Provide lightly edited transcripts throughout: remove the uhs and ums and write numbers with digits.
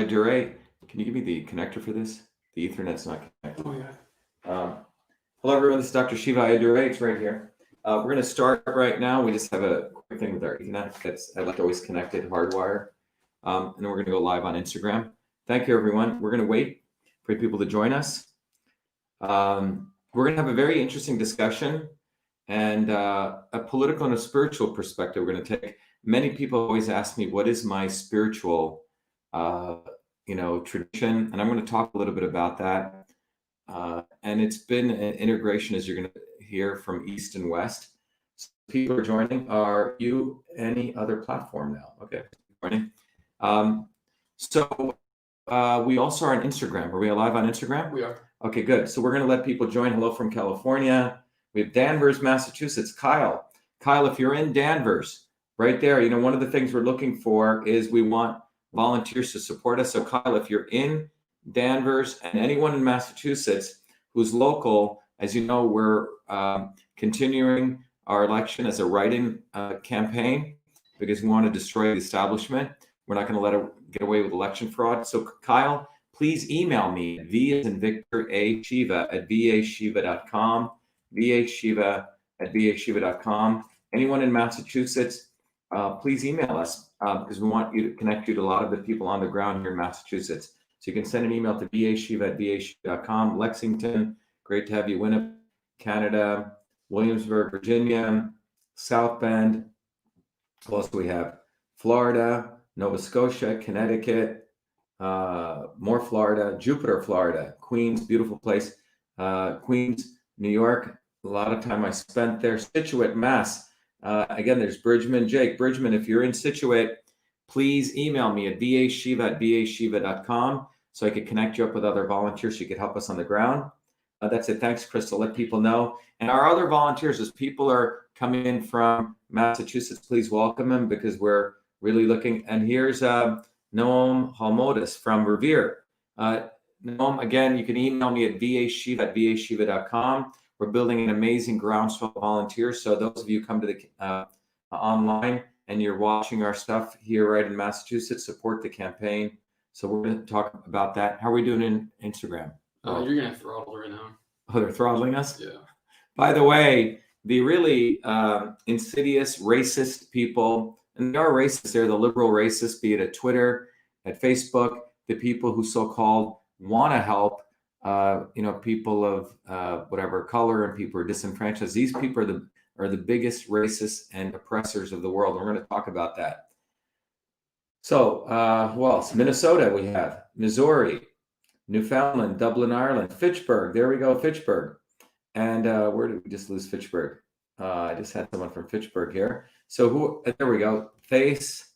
Duray. Can you give me the connector for this? The Ethernet's not connected. Oh, yeah. Hello, everyone. This is Dr. Shiva Duray. It's right here. We're going to start right now. We just have a quick thing with our Ethernet that's I like always connected, hardwire. And then we're going to go live on Instagram. Thank you, everyone. We're going to wait for people to join us. We're going to have a very interesting discussion and a political and a spiritual perspective we're going to take. Many people always ask me, what is my spiritual tradition? And I'm going to talk a little bit about that. And it's been an integration, as you're going to hear, from East and West. So people are joining. Are you any other platform now? Okay, joining. We also are on Instagram. Are we live on Instagram? We are. Okay, good. So we're going to let people join. Hello from California. We have Danvers, Massachusetts. Kyle, if you're in Danvers, right there, one of the things we're looking for is we want volunteers to support us. So Kyle, if you're in Danvers and anyone in Massachusetts who's local, as you know, we're continuing our election as a write-in campaign because we want to destroy the establishment. We're not going to let it get away with election fraud. So Kyle, please email me, V as in Victor, A Shiva at vashiva.com, vashiva@vashiva.com. Anyone in Massachusetts, please email us because we want you to connect you to a lot of the people on the ground here in Massachusetts. So you can send an email to vashiva@vashiva.com. Lexington, great to have you. Winnipeg, Canada. Williamsburg, Virginia. South Bend. What else do we have? Florida, Nova Scotia, Connecticut, more Florida, Jupiter, Florida, Queens, beautiful place. Queens, New York, a lot of time I spent there. Scituate, Mass. Again, there's Bridgman, Jake. Bridgman, if you're in Scituate, please email me at vashiva@vashiva.com so I could connect you up with other volunteers so you could help us on the ground. That's it. Thanks, Crystal. Let people know. And our other volunteers, as people are coming in from Massachusetts, please welcome them because we're really looking. And here's Noam Halmodis from Revere. Noam, again, you can email me at vashiva@vashiva.com. We're building an amazing groundswell of volunteers. So those of you who come to the online and you're watching our stuff here right in Massachusetts, support the campaign. So we're going to talk about that. How are we doing in Instagram? You're going to throttle right now. Oh, they're throttling us? Yeah. By the way, the really insidious, racist people, and they are racist, they're the liberal racists, be it at Twitter, at Facebook, the people who so-called want to help, people of whatever color and people who are disenfranchised. These people are the biggest racists and oppressors of the world. We're going to talk about that. So, who else? Minnesota we have, Missouri, Newfoundland, Dublin, Ireland, Fitchburg. There we go, Fitchburg. And where did we just lose Fitchburg? I just had someone from Fitchburg here. So there we go. Thais,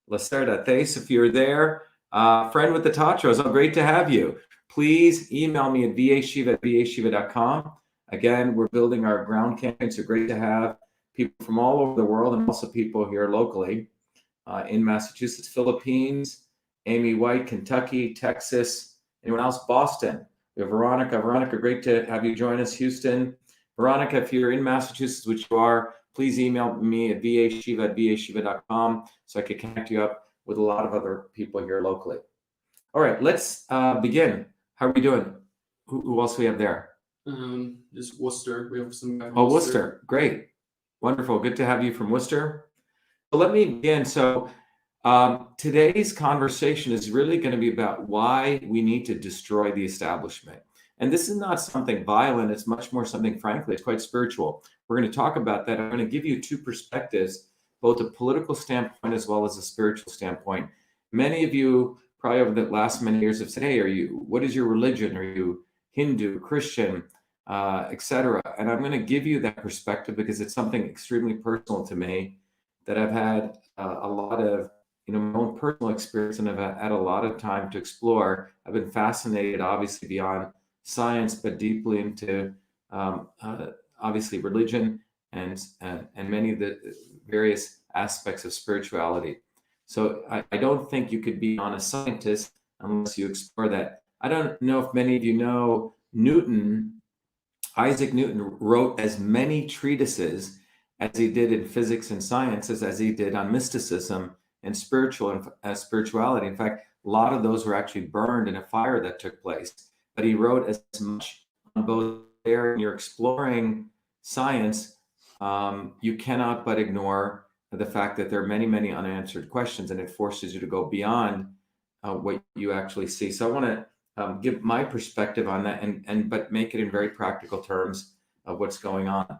Lacerda. Thais, if you're there, friend with the Tatros, oh, great to have you. Please email me at vashiva@vashiva.com. Again, we're building our ground campaign, so great to have people from all over the world and also people here locally in Massachusetts, Philippines, Amy White, Kentucky, Texas. Anyone else? Boston. We have Veronica. Veronica, great to have you join us. Houston. Veronica, if you're in Massachusetts, which you are, please email me at vashiva@vashiva.com so I can connect you up with a lot of other people here locally. All right, let's begin. How are we doing? Who else we have there? Just Worcester. We have some guy from Worcester. Great. Wonderful. Good to have you from Worcester. So let me begin. So today's conversation is really going to be about why we need to destroy the establishment. And this is not something violent. It's much more something, frankly, it's quite spiritual. We're going to talk about that. I'm going to give you two perspectives, both a political standpoint as well as a spiritual standpoint. Many of you probably over the last many years have said, hey, what is your religion? Are you Hindu, Christian, etc.? And I'm going to give you that perspective because it's something extremely personal to me that I've had a lot of my own personal experience, and I've had a lot of time to explore. I've been fascinated, obviously, beyond science, but deeply into, obviously, religion and many of the various aspects of spirituality. So I don't think you could be on a scientist unless you explore that. I don't know if many of you know Isaac Newton wrote as many treatises as he did in physics and sciences as he did on mysticism and spirituality. In fact, A lot of those were actually burned in a fire that took place. But he wrote as much on both there. When you're exploring science, you cannot but ignore the fact that there are many, many unanswered questions, and it forces you to go beyond what you actually see. So I want to give my perspective on that, but make it in very practical terms of what's going on.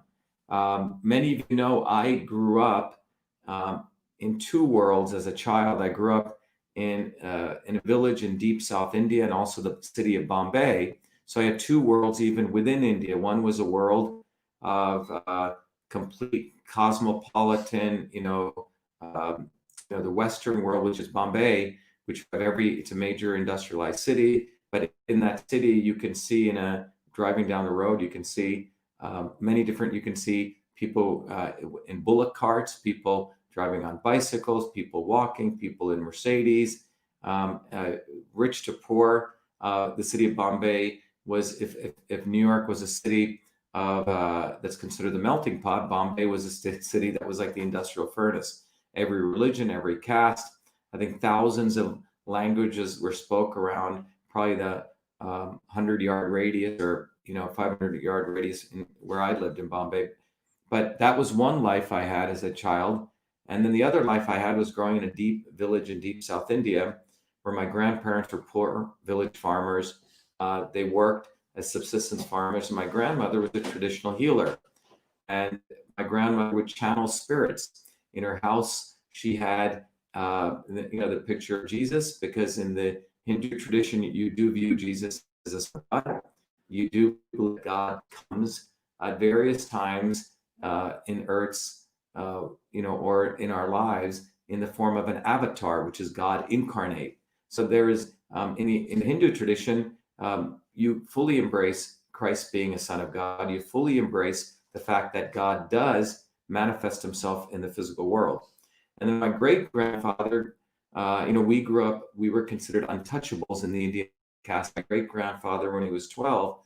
Many of you know I grew up in two worlds as a child. I grew up in a village in deep South India and also the city of Bombay. So I had two worlds even within India. One was a world of complete cosmopolitan, the Western world, which is Bombay, which it's a major industrialized city. But in that city, you can see driving down the road, you can see you can see people in bullock carts, people driving on bicycles, people walking, people in Mercedes, rich to poor. The city of Bombay was, if New York was a city that's considered the melting pot, Bombay was a city that was like the industrial furnace. Every religion, every caste, I think thousands of languages were spoke around probably the 100-yard radius or 500-yard radius where I lived in Bombay. But that was one life I had as a child. And then the other life I had was growing in a deep village in deep South India, where my grandparents were poor village farmers. They worked as subsistence farmers. And my grandmother was a traditional healer. And my grandmother would channel spirits. In her house, she had the picture of Jesus, because in the Hindu tradition, you do view Jesus as a God. You do believe God comes at various times in Earth's, or in our lives in the form of an avatar, which is God incarnate. So there is, in the Hindu tradition, you fully embrace Christ being a son of God. You fully embrace the fact that God does manifest himself in the physical world. And then my great-grandfather, we were considered untouchables in the Indian caste. My great-grandfather, when he was 12,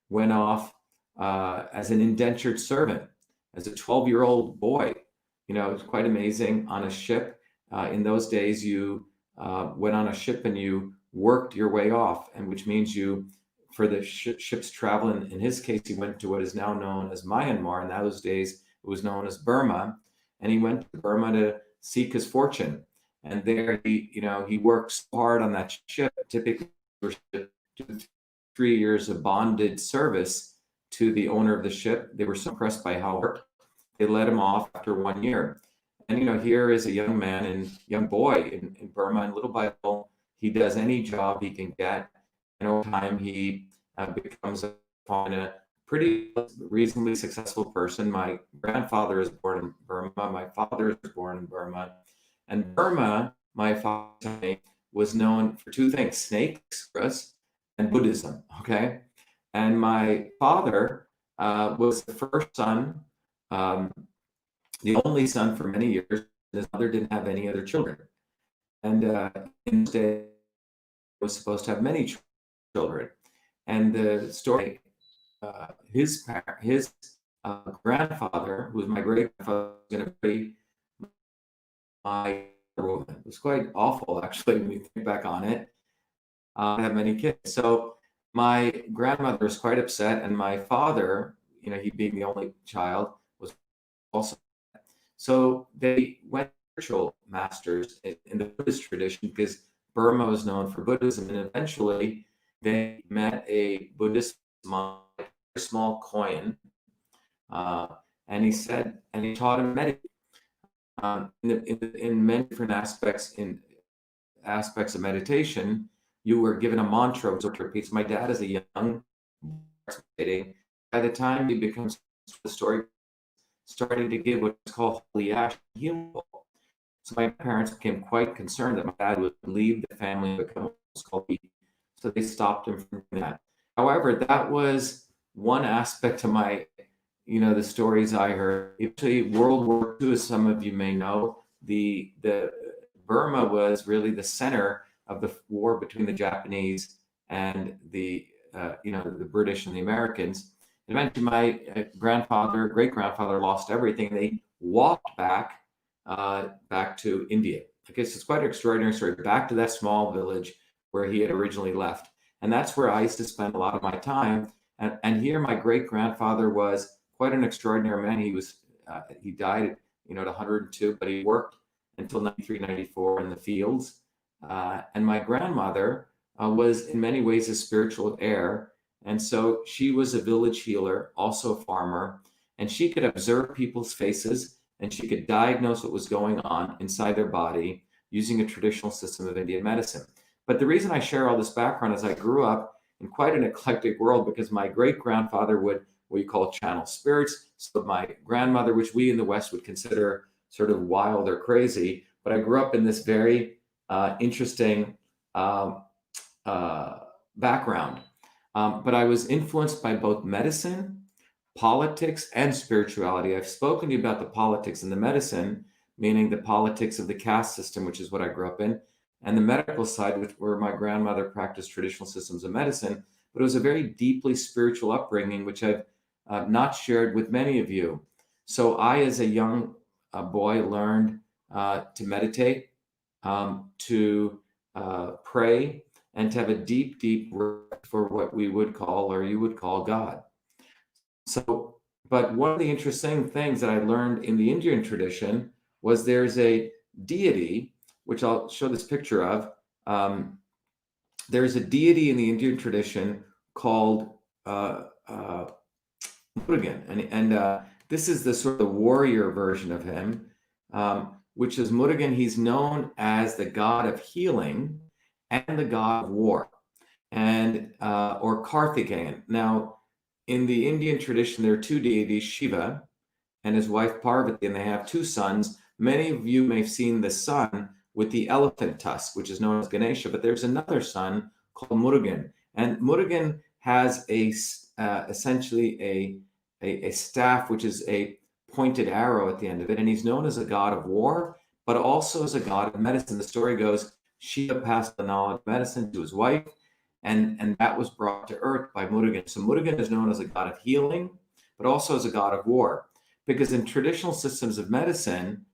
went off as an indentured servant, as a 12-year-old boy. It was quite amazing, on a ship. In those days, you went on a ship and you worked your way off, and which means for the ship's travel, in his case, he went to what is now known as Myanmar. In those days, it was known as Burma. And he went to Burma to seek his fortune. And there he worked so hard on that ship, typically for 3 years of bonded service to the owner of the ship. They were so impressed by how he worked, they let him off after 1 year. And here is a young boy in Burma, and little by little, he does any job he can get. And over time, he becomes a pretty reasonably successful person. My grandfather is born in Burma. My father is born in Burma. And Burma, my father was known for two things: snakes and Buddhism. Okay. And my father was the first son, the only son for many years. His mother didn't have any other children. And in this day, was supposed to have many children. And the story, his grandfather, who was my great-grandfather, was going to be my woman. It was quite awful, actually, when you think back on it. I have many kids. So my grandmother was quite upset, and my father, he being the only child, was also. So they went to spiritual masters in the Buddhist tradition, because Burma was known for Buddhism, and eventually they met a Buddhist monk, a very small coin, and he taught him meditation. In many different aspects of meditation, you were given a mantra to repeat. So my dad is a young meditating. By the time he becomes the story, starting to give what's called holy ash healing. So my parents became quite concerned that my dad would leave the family and become what's called deity. So they stopped him from that. However, that was one aspect of my, the stories I heard. Actually, World War II, as some of you may know, the Burma was really the center of the war between the Japanese and the British and the Americans. And eventually, my great-grandfather lost everything. They walked back to India Okay, so it's quite an extraordinary story. Back to that small village where he had originally left. And that's where I used to spend a lot of my time. And here my great grandfather was quite an extraordinary man. He died, at 102, but he worked until 93, 94 in the fields. And my grandmother was in many ways a spiritual heir. And so she was a village healer, also a farmer, and she could observe people's faces and she could diagnose what was going on inside their body using a traditional system of Indian medicine. But the reason I share all this background is I grew up in quite an eclectic world because my great grandfather would what you call channel spirits. So my grandmother, which we in the West would consider sort of wild or crazy, but I grew up in this very interesting background. But I was influenced by both medicine, politics, and spirituality. I've spoken to you about the politics and the medicine, meaning the politics of the caste system, which is what I grew up in, and the medical side, where my grandmother practiced traditional systems of medicine. But it was a very deeply spiritual upbringing, which I've not shared with many of you. So I, as a young boy, learned to meditate, to pray, and to have a deep, deep respect for what we would call, or you would call, God. So, but one of the interesting things that I learned in the Indian tradition was there's a deity, which I'll show this picture of. There's a deity in the Indian tradition called Murugan, and this is the sort of warrior version of him, which is Murugan. He's known as the god of healing and the god of war, and or Karthikeyan. Now, in the Indian tradition, there are two deities, Shiva and his wife Parvati, and they have two sons. Many of you may have seen the son with the elephant tusk, which is known as Ganesha, but there's another son called Murugan. And Murugan has essentially a staff, which is a pointed arrow at the end of it. And he's known as a god of war, but also as a god of medicine. The story goes, Shiva passed the knowledge of medicine to his wife, and that was brought to earth by Murugan. So Murugan is known as a god of healing, but also as a god of war. Because in traditional systems of medicine,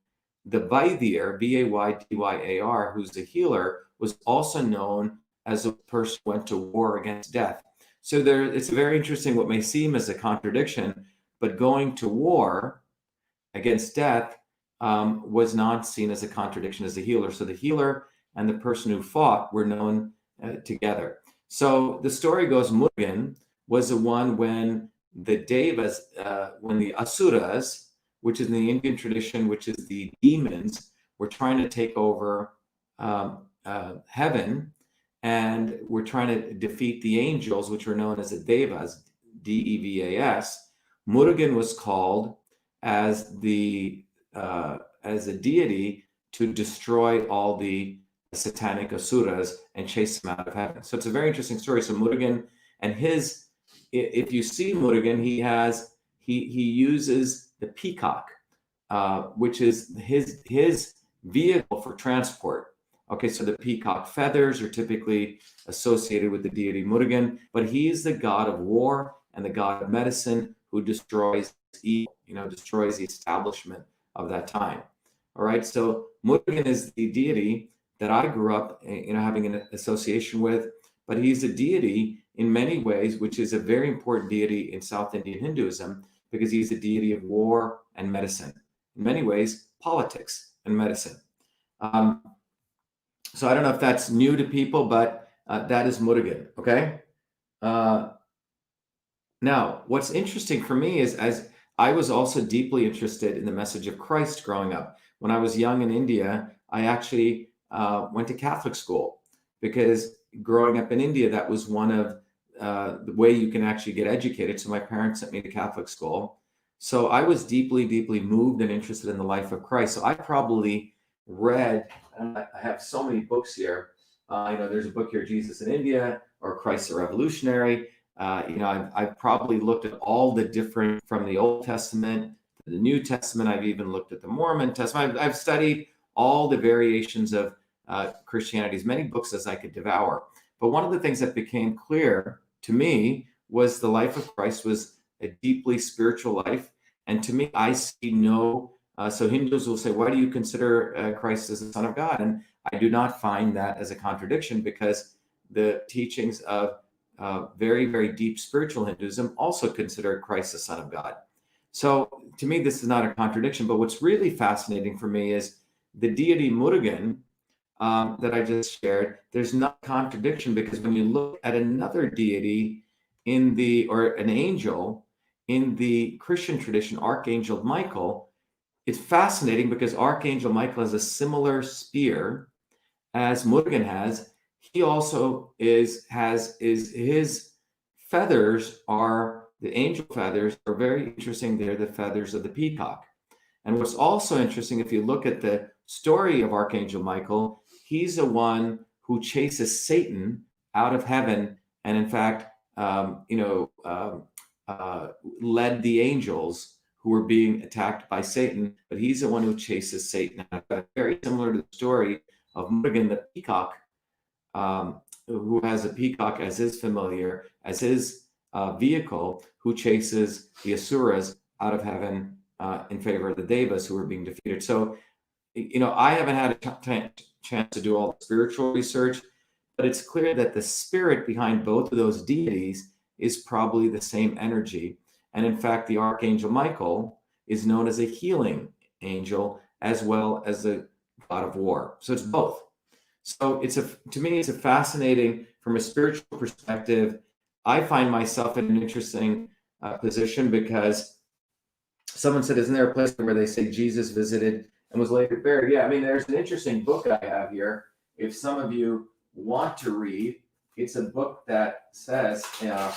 the Vaidyar, Vaydyar, who's the healer, was also known as a person who went to war against death. So it's very interesting what may seem as a contradiction, but going to war against death was not seen as a contradiction as a healer. So the healer and the person who fought were known together. So the story goes, Murugan was the one when the Devas, when the Asuras, which is in the Indian tradition, which is the demons, were trying to take over heaven, and were trying to defeat the angels, which were known as the Devas, Devas. Murugan was called as a deity to destroy all the satanic asuras and chase them out of heaven. So it's a very interesting story. So Murugan and if you see Murugan, he uses the peacock, which is his vehicle for transport. Okay, so the peacock feathers are typically associated with the deity Murugan, but he is the god of war and the god of medicine who destroys evil, destroys the establishment of that time. All right, so Murugan is the deity that I grew up, having an association with, but he's a deity in many ways, which is a very important deity in South Indian Hinduism, because he's a deity of war and medicine. In many ways, politics and medicine. So I don't know if that's new to people, but that is Murugan, okay? Now, what's interesting for me is, as I was also deeply interested in the message of Christ growing up. When I was young in India, I actually went to Catholic school, because growing up in India, that was one of the way you can actually get educated. So my parents sent me to Catholic school. So I was deeply, deeply moved and interested in the life of Christ. So I probably read, I have so many books here. There's a book here, Jesus in India, or Christ the Revolutionary. I've probably looked at all the different, from the Old Testament to the New Testament. I've even looked at the Mormon Testament. I've studied all the variations of Christianity, as many books as I could devour. But one of the things that became clear to me was the life of Christ was a deeply spiritual life. And to me, I see no So Hindus will say, why do you consider Christ as the Son of God? And I do not find that as a contradiction, because the teachings of very, very deep spiritual Hinduism also consider Christ the Son of God. So to me, this is not a contradiction. But what's really fascinating for me is the deity Murugan that I just shared. There's not contradiction, because when you look at another deity or an angel in the Christian tradition, Archangel Michael, it's fascinating because Archangel Michael has a similar spear as Murugan has. He also has his feathers are the angel feathers are very interesting. They're the feathers of the peacock. And what's also interesting, if you look at the story of Archangel Michael, he's the one who chases Satan out of heaven, and in fact, led the angels who were being attacked by Satan. But he's the one who chases Satan. Very similar to the story of Murugan, the peacock, who has a peacock as his familiar, as his vehicle, who chases the asuras out of heaven in favor of the devas who are being defeated. So, I haven't had a chance to do all the spiritual research, but it's clear that the spirit behind both of those deities is probably the same energy. And in fact, the Archangel Michael is known as a healing angel as well as the god of war. So it's both. So to me, it's a fascinating, from a spiritual perspective. I find myself in an interesting position, because someone said, isn't there a place where they say Jesus visited and was later buried? Yeah, I mean, there's an interesting book I have here. If some of you want to read, it's a book that says, here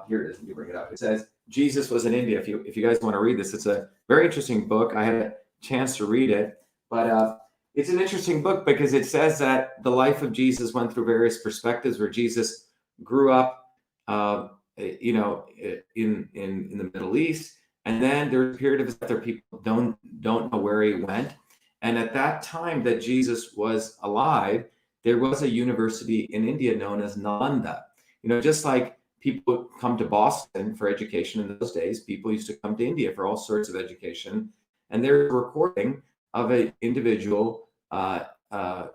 it is, let me bring it up. It says, Jesus was in India. If you guys want to read this, it's a very interesting book. I had a chance to read it, but it's an interesting book because it says that the life of Jesus went through various perspectives, where Jesus grew up, in the Middle East. And then there's a period of his life where people don't know where he went. And at that time that Jesus was alive, there was a university in India known as Nalanda. Just like people come to Boston for education in those days, people used to come to India for all sorts of education. And there's a recording of an individual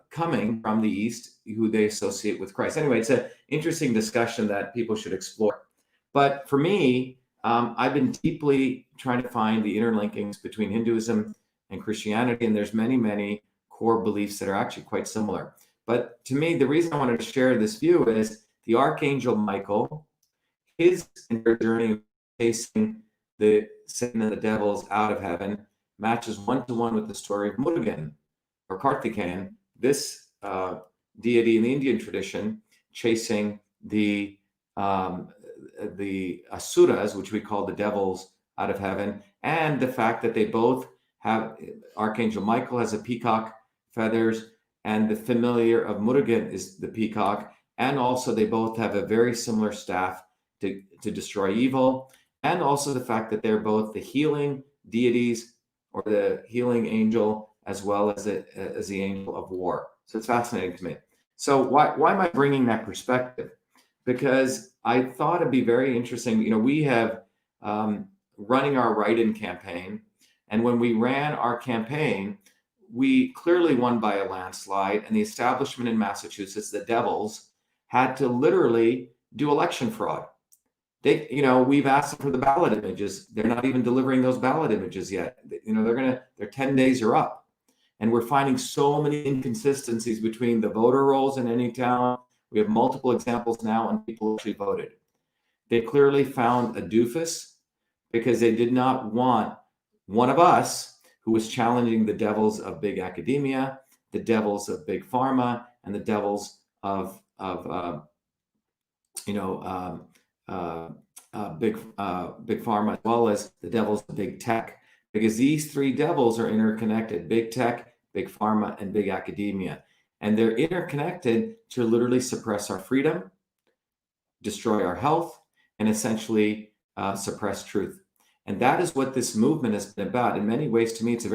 coming from the East who they associate with Christ. Anyway, it's an interesting discussion that people should explore. But for me, I've been deeply trying to find the interlinkings between Hinduism and Christianity, and there's many, many core beliefs that are actually quite similar. But to me, the reason I wanted to share this view is the Archangel Michael, his journey of chasing the Satan and the devils out of heaven, matches one-to-one with the story of Murugan, or Karthikeyan, this deity in the Indian tradition, chasing the asuras, which we call the devils, out of heaven. And the fact that they both have, Archangel Michael has a peacock feathers, and the familiar of Murugan is the peacock. And also they both have a very similar staff to destroy evil. And also the fact that they're both the healing deities, or the healing angel, as well as the angel of war. So it's fascinating to me. So why am I bringing that perspective? Because I thought it'd be very interesting. We have running our write-in campaign. And when we ran our campaign, we clearly won by a landslide. And the establishment in Massachusetts, the Devils, had to literally do election fraud. We've asked them for the ballot images. They're not even delivering those ballot images yet. Their 10 days are up. And we're finding so many inconsistencies between the voter rolls in any town. We have multiple examples now on people who actually voted. They clearly found a doofus, because they did not want one of us who was challenging the devils of big academia, the devils of big pharma, and the devils of big pharma, as well as the devils of big tech, because these three devils are interconnected: big tech, big pharma, and big academia. And they're interconnected to literally suppress our freedom, destroy our health, and essentially suppress truth. And that is what this movement has been about. In many ways, to me, it's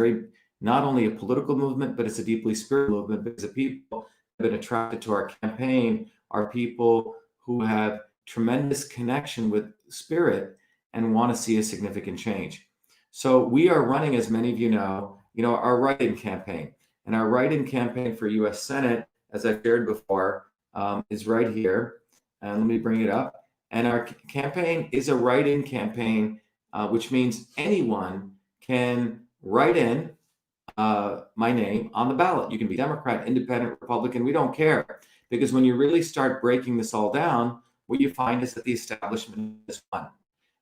not only a political movement, but it's a deeply spiritual movement, because the people who have been attracted to our campaign are people who have tremendous connection with spirit and want to see a significant change. So we are running, as many of you know, our write-in campaign. And our write-in campaign for U.S. Senate, as I shared before, is right here. And let me bring it up. And our campaign is a write-in campaign, which means anyone can write in my name on the ballot. You can be Democrat, Independent, Republican, we don't care. Because when you really start breaking this all down, what you find is that the establishment is won.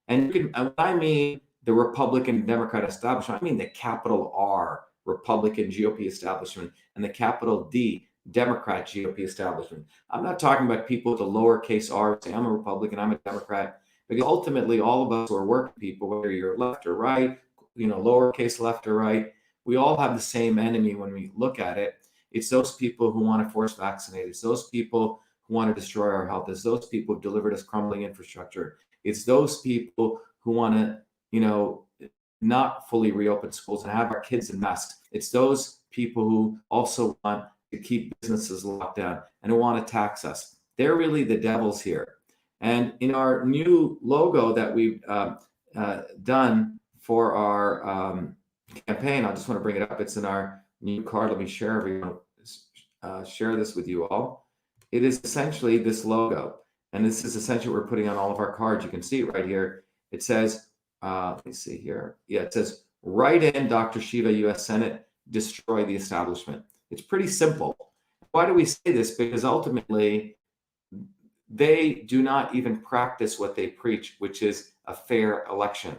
And when I mean the Republican Democrat establishment, I mean the capital R Republican GOP establishment and the capital D Democrat GOP establishment. I'm not talking about people with a lowercase r say I'm a Republican, I'm a Democrat, because ultimately all of us who are working people, whether you're left or right, lowercase left or right, we all have the same enemy when we look at it. It's those people who want to force vaccinate. It's those people who want to destroy our health. It's those people who delivered us crumbling infrastructure. It's those people who want to, not fully reopen schools and have our kids in masks. It's those people who also want to keep businesses locked down and who want to tax us. They're really the devils here. And in our new logo that we've done for our campaign, I just want to bring it up. It's in our new card. Let me share this with you all. It is essentially this logo. And this is essentially what we're putting on all of our cards. You can see it right here. It says, let me see here. Yeah, it says, write in Dr. Shiva, U.S. Senate, destroy the establishment. It's pretty simple. Why do we say this? Because ultimately, they do not even practice what they preach, which is a fair election.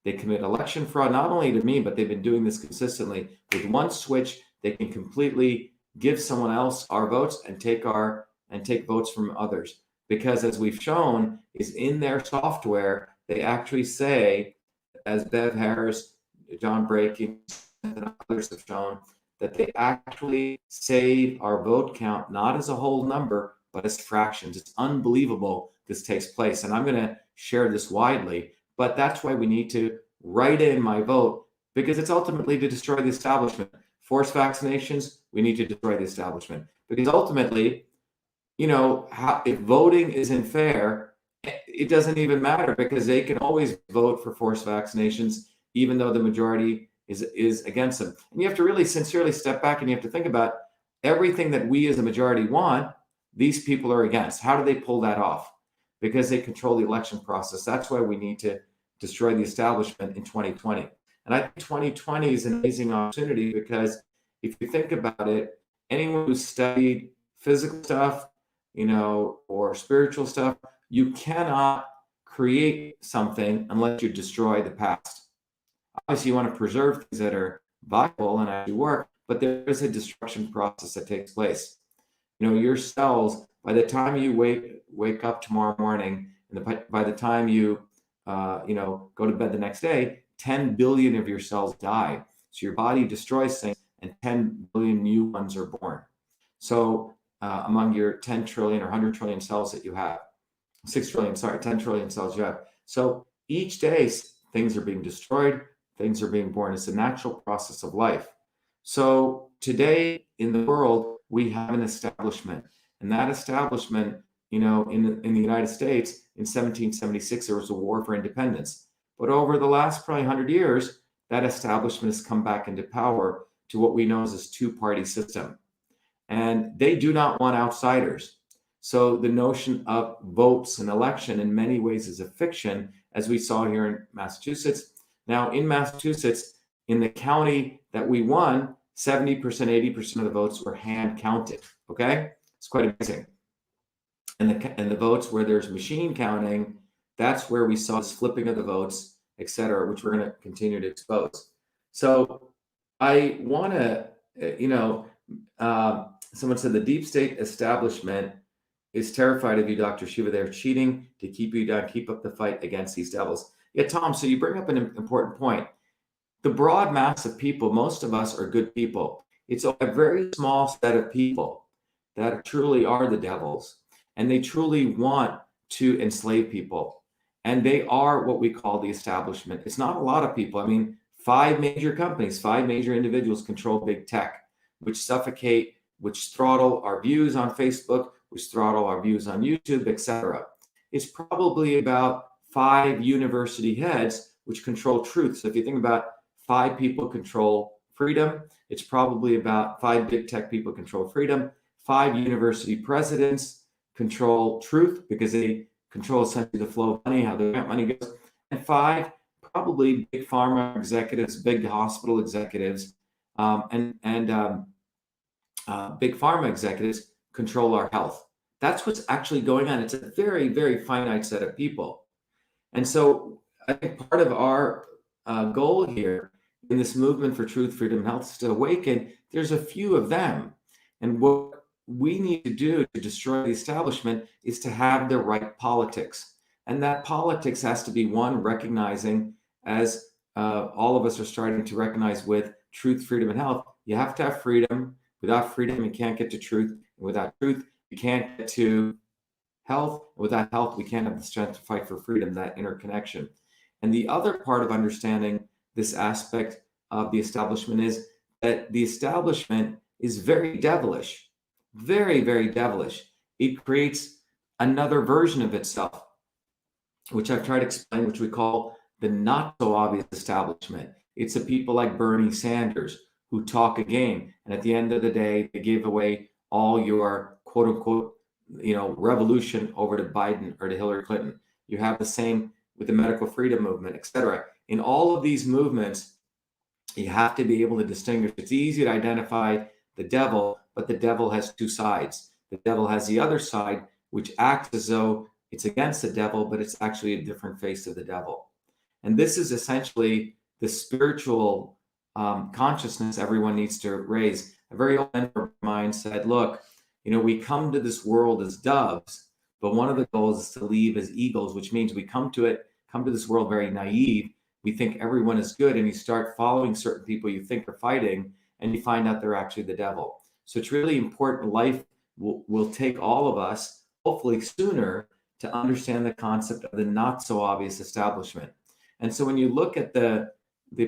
They commit election fraud, not only to me, but they've been doing this consistently. With one switch, they can completely give someone else our votes and take votes from others. Because as we've shown, is in their software, they actually say, as Bev Harris, John Breaking, and others have shown, that they actually save our vote count, not as a whole number, but as fractions. It's unbelievable this takes place. And I'm going to share this widely, but that's why we need to write in my vote, because it's ultimately to destroy the establishment. Forced vaccinations, we need to destroy the establishment. Because ultimately, if voting isn't fair, it doesn't even matter, because they can always vote for forced vaccinations, even though the majority is against them. And you have to really sincerely step back and you have to think about everything that we as a majority want, these people are against. How do they pull that off? Because they control the election process. That's why we need to destroy the establishment in 2020. And I think 2020 is an amazing opportunity, because if you think about it, anyone who's studied physical stuff, or spiritual stuff, you cannot create something unless you destroy the past. Obviously, you want to preserve things that are viable and actually work, but there is a destruction process that takes place. Your cells, by the time you wake up tomorrow morning, and by the time you go to bed the next day, 10 billion of your cells die. So your body destroys things, and 10 billion new ones are born. So among your 10 trillion or 100 trillion cells that you have, 10 trillion cells you have. So each day, things are being destroyed, things are being born. It's a natural process of life. So today in the world, we have an establishment. And that establishment, in the United States, in 1776, there was a war for independence. But over the last probably 100 years, that establishment has come back into power to what we know as this two-party system. And they do not want outsiders. So the notion of votes and election in many ways is a fiction, as we saw here in Massachusetts. Now, in Massachusetts, in the county that we won, 70%, 80% of the votes were hand counted. Okay? It's quite amazing. And the votes where there's machine counting, that's where we saw this flipping of the votes, et cetera, which we're going to continue to expose. So I want to, someone said the deep state establishment is terrified of you, Dr. Shiva. They're cheating to keep you down, keep up the fight against these devils. Yeah, Tom, so you bring up an important point. The broad mass of people, most of us are good people. It's a very small set of people that truly are the devils, and they truly want to enslave people. And they are what we call the establishment. It's not a lot of people. I mean, 5 major companies, 5 major individuals control big tech, which suffocate, which throttle our views on Facebook, which throttle our views on YouTube, etc. It's probably about 5 university heads, which control truth. So if you think about 5 people control freedom, it's probably about 5 big tech people control freedom, 5 university presidents control truth because they control essentially the flow of money, how the money goes, and 5 probably big pharma executives, big hospital executives, big pharma executives control our health. That's what's actually going on. It's a very, very finite set of people. And so I think part of our goal here in this movement for truth, freedom, and health is to awaken. There's a few of them. And what we need to do to destroy the establishment is to have the right politics. And that politics has to be one, recognizing, as all of us are starting to recognize with truth, freedom, and health, you have to have freedom. Without freedom, you can't get to truth. And without truth, you can't get to health. And without health, we can't have the strength to fight for freedom, that interconnection. And the other part of understanding this aspect of the establishment is that the establishment is very devilish, very, very devilish. It creates another version of itself, which I've tried to explain, which we call the not so obvious establishment. It's the people like Bernie Sanders who talk a game, and at the end of the day, they give away all your quote unquote, revolution over to Biden or to Hillary Clinton. You have the same with the medical freedom movement, etc. In all of these movements, you have to be able to distinguish. It's easy to identify the devil, but the devil has 2 sides. The devil has the other side, which acts as though it's against the devil, but it's actually a different face of the devil. And this is essentially the spiritual consciousness everyone needs to raise. A very old mentor of mine said, look, we come to this world as doves, but one of the goals is to leave as eagles, which means we come to this world very naive. We think everyone is good, and you start following certain people you think are fighting, and you find out they're actually the devil. So it's really important. Life will take all of us, hopefully sooner, to understand the concept of the not so obvious establishment. And so when you look at the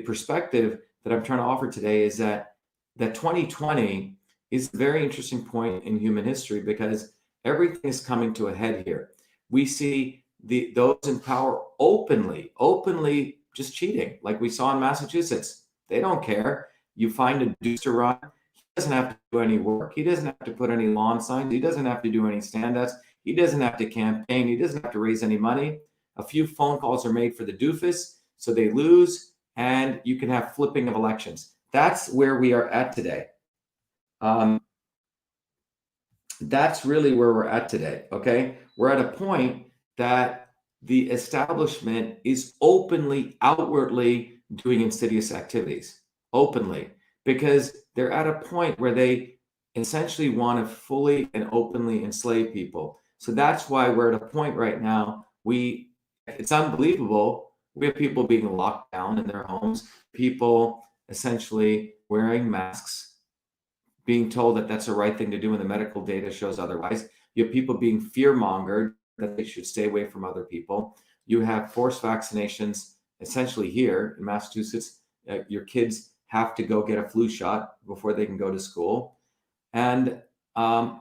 perspective that I'm trying to offer today, is that 2020 is a very interesting point in human history, because everything is coming to a head here. We see those in power openly just cheating, like we saw in Massachusetts. They don't care. You find a dude to run. He doesn't have to do any work. He doesn't have to put any lawn signs. He doesn't have to do any stand-ups. He doesn't have to campaign. He doesn't have to raise any money. A few phone calls are made for the doofus, so they lose, and you can have flipping of elections. That's where we are at today. That's really where we're at today, okay? We're at a point that the establishment is openly, outwardly doing insidious activities, openly, because they're at a point where they essentially want to fully and openly enslave people. So that's why we're at a point right now, it's unbelievable. We have people being locked down in their homes, people essentially wearing masks, being told that that's the right thing to do when the medical data shows otherwise. You have people being fear-mongered that they should stay away from other people. You have forced vaccinations essentially here in Massachusetts. Your kids have to go get a flu shot before they can go to school. And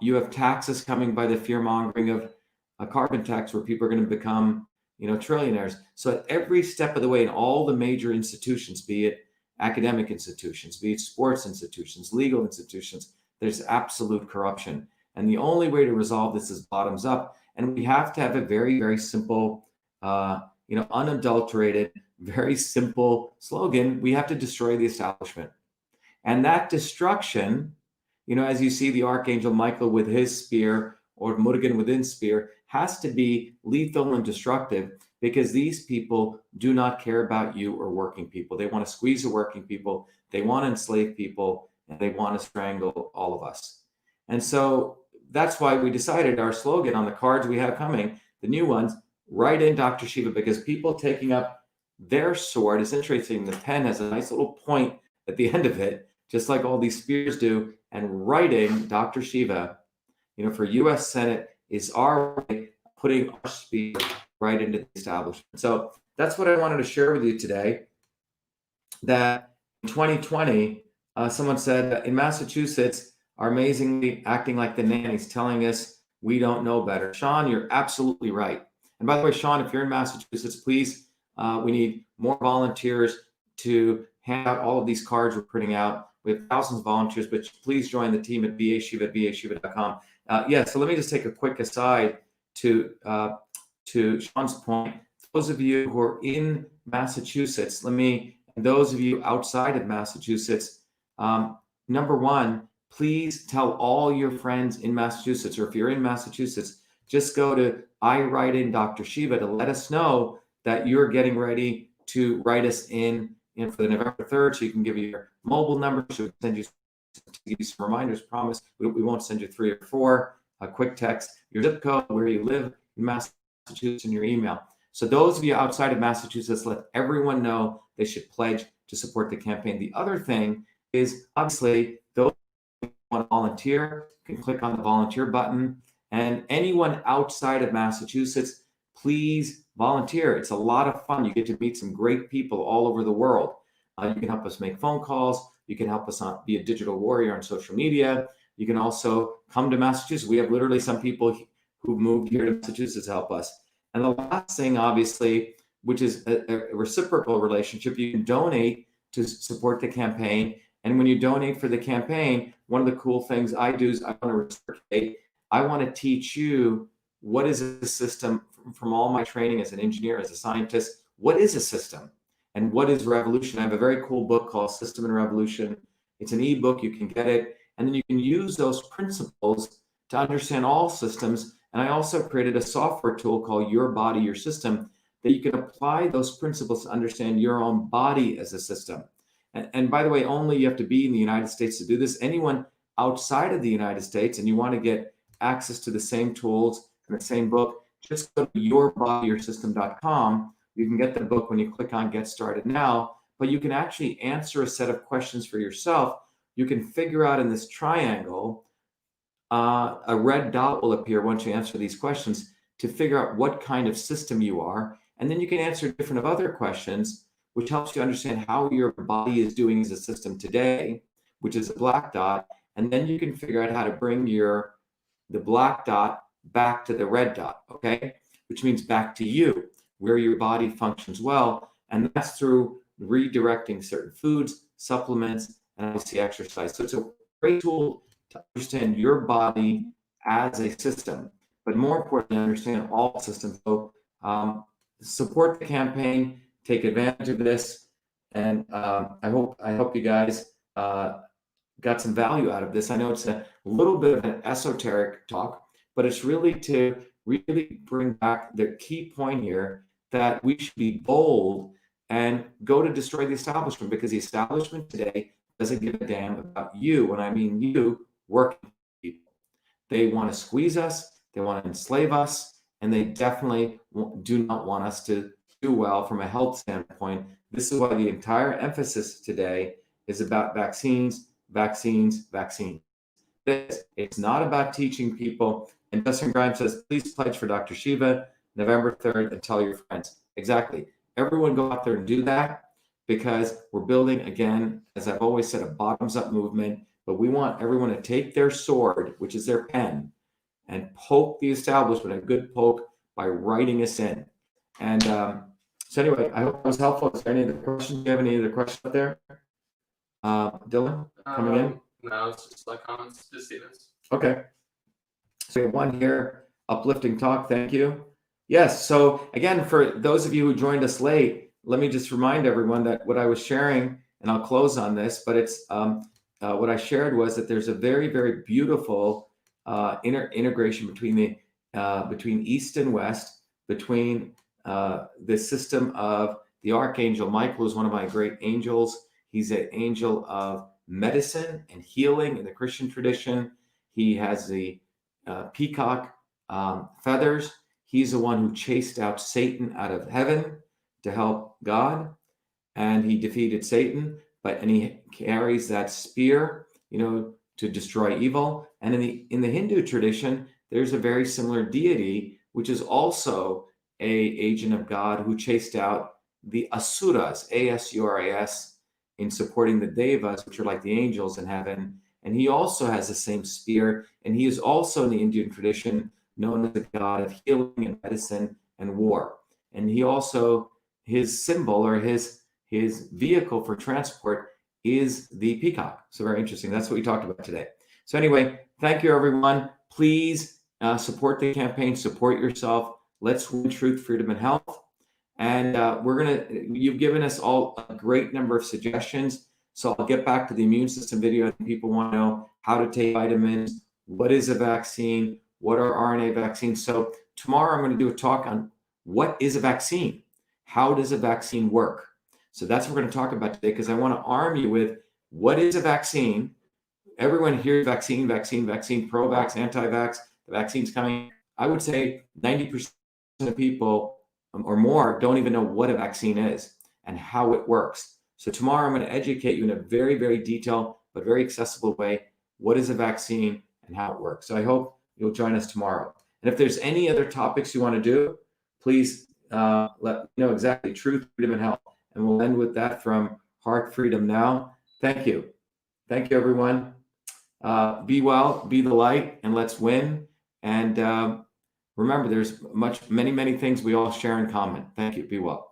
you have taxes coming by the fear-mongering of a carbon tax, where people are going to become, trillionaires. So at every step of the way in all the major institutions, be it academic institutions, be it sports institutions, legal institutions, there's absolute corruption. And the only way to resolve this is bottoms up. And we have to have a very, very simple, unadulterated, very simple slogan. We have to destroy the establishment. And that destruction, as you see the Archangel Michael with his spear, or Murugan with his spear, has to be lethal and destructive, because these people do not care about you or working people. They want to squeeze the working people, they want to enslave people, and they want to strangle all of us. And so that's why we decided our slogan on the cards we have coming, the new ones, write in Dr. Shiva, because people taking up their sword is interesting. The pen has a nice little point at the end of it, just like all these spears do, and writing Dr. Shiva, for U.S. Senate is our way of putting our spear right into the establishment. So that's what I wanted to share with you today, that in 2020, someone said in Massachusetts are amazingly acting like the nannies, telling us we don't know better. Sean, you're absolutely right. And by the way, Sean, if you're in Massachusetts, please We need more volunteers to hand out all of these cards we're printing out. We have thousands of volunteers, but please join the team at vashiva.com. So let me just take a quick aside to Sean's point. Those of you who are in Massachusetts, and those of you outside of Massachusetts, number one, please tell all your friends in Massachusetts, or if you're in Massachusetts, just go to I write in Dr. Shiva to let us know that you're getting ready to write us in for the November 3rd, so you can give your mobile number, so we can send you some reminders. Promise we won't send you 3 or 4. A quick text, your zip code, where you live in Massachusetts, and your email. So those of you outside of Massachusetts, let everyone know they should pledge to support the campaign. The other thing is, obviously, those who want to volunteer can click on the volunteer button. And anyone outside of Massachusetts, please volunteer. It's a lot of fun. You get to meet some great people all over the world. You can help us make phone calls. You can help us be a digital warrior on social media. You can also come to Massachusetts. We have literally some people who moved here to Massachusetts to help us. And the last thing, obviously, which is a reciprocal relationship, you can donate to support the campaign. And when you donate for the campaign, one of the cool things I do is I want to reciprocate. I want to teach you what is a system from all my training as an engineer, as a scientist. What is a system and what is revolution? I have a very cool book called System and Revolution. It's an ebook. You can get it. And then you can use those principles to understand all systems. And I also created a software tool called Your Body, Your System, that you can apply those principles to understand your own body as a system. And by the way, only you have to be in the United States to do this. Anyone outside of the United States and you want to get access to the same tools and the same book, just go to yourbodyyoursystem.com. You can get the book when you click on Get Started Now, but you can actually answer a set of questions for yourself. You can figure out in this triangle, a red dot will appear once you answer these questions to figure out what kind of system you are. And then you can answer different of other questions, which helps you understand how your body is doing as a system today, which is a black dot. And then you can figure out how to bring the black dot back to the red dot, okay? Which means back to you, where your body functions well. And that's through redirecting certain foods, supplements, and obviously exercise. So it's a great tool to understand your body as a system, but more importantly, understand all systems. So support the campaign, take advantage of this, and I hope you guys got some value out of this. I know it's a little bit of an esoteric talk, but it's really to really bring back the key point here that we should be bold and go to destroy the establishment, because the establishment today doesn't give a damn about you. When I mean you, working people. They want to squeeze us, they want to enslave us, and they definitely do not want us to do well from a health standpoint. This is why the entire emphasis today is about vaccines, vaccines, vaccines. It's not about teaching people. And Justin Grimes says, please pledge for Dr. Shiva, November 3rd, and tell your friends. Exactly. Everyone go out there and do that, because we're building, again, as I've always said, a bottoms-up movement. But we want everyone to take their sword, which is their pen, and poke the establishment, a good poke, by writing us in. And so anyway, I hope it was helpful. Is there any other questions? Do you have any other questions out there? Dylan, coming in? No, it's just like comments, just statements. Okay. So we have one here, uplifting talk. Thank you. Yes. So again, for those of you who joined us late, let me just remind everyone that what I was sharing, and I'll close on this, but it's what I shared was that there's a very, very beautiful integration between between East and West, between the system of the Archangel Michael, who's one of my great angels. He's an angel of medicine and healing in the Christian tradition. He has the peacock feathers. He's the one who chased out Satan out of heaven to help God, and he defeated Satan. And he carries that spear, to destroy evil. And in the Hindu tradition, there's a very similar deity, which is also a agent of God who chased out the asuras, asuras, in supporting the devas, which are like the angels in heaven. And he also has the same spear, and he is also in the Indian tradition known as the god of healing and medicine and war. And he also, his symbol or his vehicle for transport is the peacock. So very interesting. That's what we talked about today. So anyway, thank you, everyone. Please support the campaign, support yourself. Let's win truth, freedom, and health. And you've given us all a great number of suggestions. So I'll get back to the immune system video. I think people want to know how to take vitamins, what is a vaccine, what are RNA vaccines. So tomorrow I'm going to do a talk on what is a vaccine, how does a vaccine work. So that's what we're going to talk about today, because I want to arm you with what is a vaccine. Everyone hears vaccine, pro-vax, anti-vax, the vaccine's coming. I would say 90% of people or more don't even know what a vaccine is and how it works. So tomorrow I'm going to educate you in a very, very detailed but very accessible way. What is a vaccine and how it works? So I hope you'll join us tomorrow. And if there's any other topics you want to do, please let me know exactly. Truth, freedom, and health. And we'll end with that from Heart Freedom Now. Thank you. Thank you, everyone. Be well, be the light, and let's win. And remember, there's many things we all share in common. Thank you. Be well.